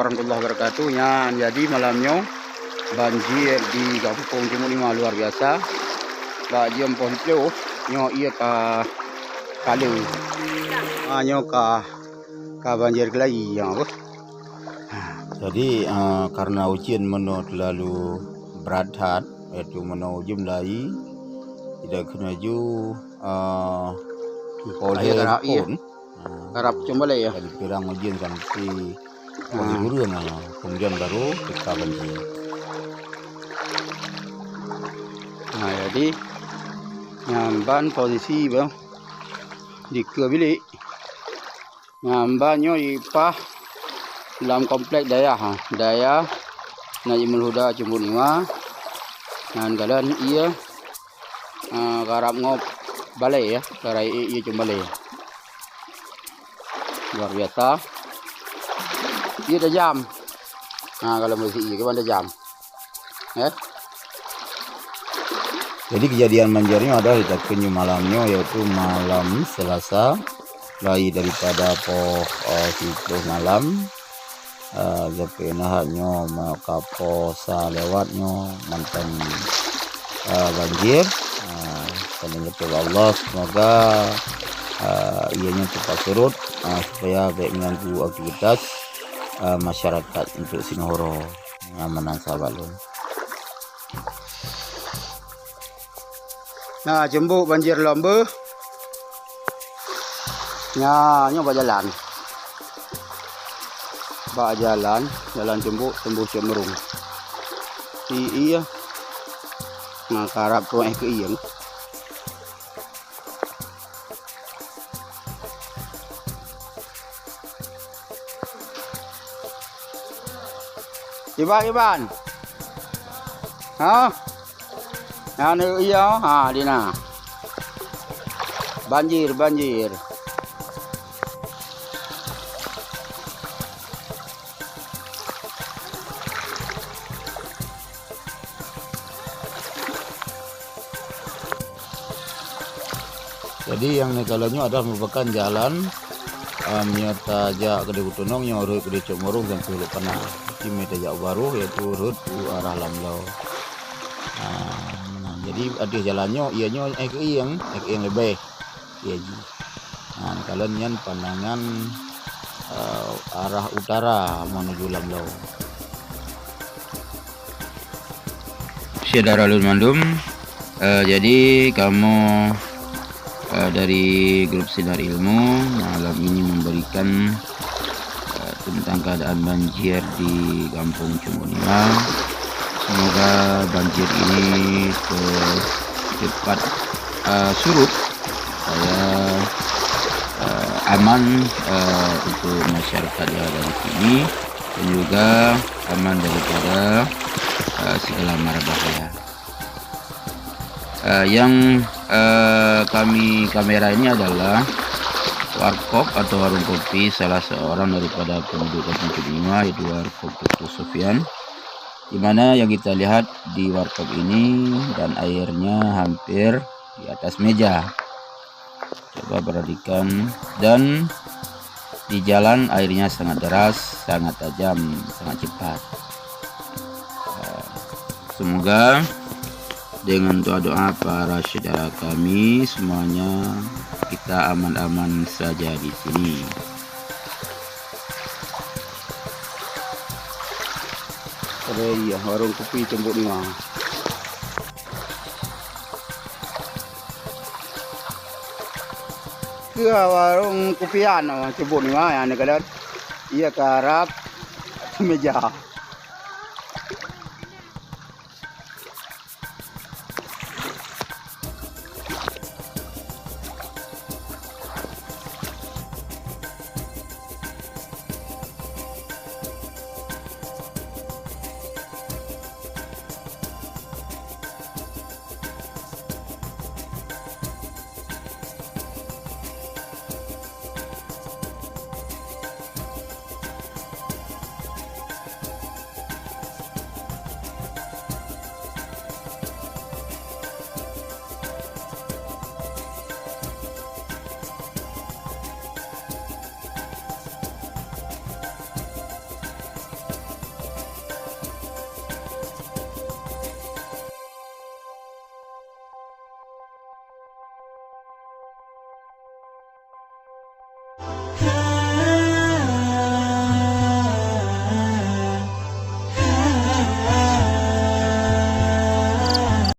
warahmatullahi wabarakatuh. Jadi malamnya banjir di Kampung Timur Lima luar biasa. Ba jam pon plo nyo ia ka kale. Nyo ka banjir kelai yang apa? Jadi karena ujian meno terlalu berat, yaitu meno jumlahi tidak kena ju Pon harap coba lah ya. Jadi pirang ujian sampai guru kemudian baru kita banjir. Nah, jadi nyamban posisi bang di ke bilik nyambannya ipah dalam komplek daya Najimul Huda Jumbo 5 dan kalian iya garap ngop balai ya garai iya cuma balai luar biasa iya dah jam. Nah kalau masih iya ke mana jam Jadi kejadian banjirnya ada di Takenyu malamnya, yaitu malam Selasa, mulai daripada situ malam hanya makaposa lewatnya mantan banjir. Karena Allah semoga ianya cepat surut supaya baik mengganggu aktivitas masyarakat untuk Sinohoro ngamanan sabalun. Nah, jembuk banjir lomba. Nyoba jalan. Jalan jembuk tembus cemerung. Iya. Nah, karap tuh ke iyang. Iban. Hah? Nah, iya, Dina. Banjir. Jadi yang nekalanya adalah merupakan jalan menyerta jak kedai Kutunong yang urut kedai Cokmorong sampai Teluk Panah. Di meja baru yaitu urut arah Lamlau. Jadi ada jalannya ianya ke yang lebih iya ji. Nah kalian yang pandangan arah utara menuju Lamlau. Darul Mandum. Jadi kamu dari grup Sinar Ilmu malam ini memberikan tentang keadaan banjir di Kampung Jumbo 5. Semoga banjir ini cepat surut supaya aman untuk masyarakat yang ada di sini dan juga aman daripada segala mara bahaya. Yang kami kamera ini adalah warkop atau warung kopi salah seorang daripada penduduk Kampung Jumbo 5, yaitu warkop Dr. Sofyan, di mana yang kita lihat di warkop ini dan airnya hampir di atas meja. Coba perhatikan, dan di jalan airnya sangat deras, sangat tajam, sangat cepat. Semoga dengan doa-doa para saudara kami semuanya kita aman-aman saja di sini. Iya, warung kopi Jumbo 5. Ke warung kopian Jumbo 5 yang kalian iya karap meja.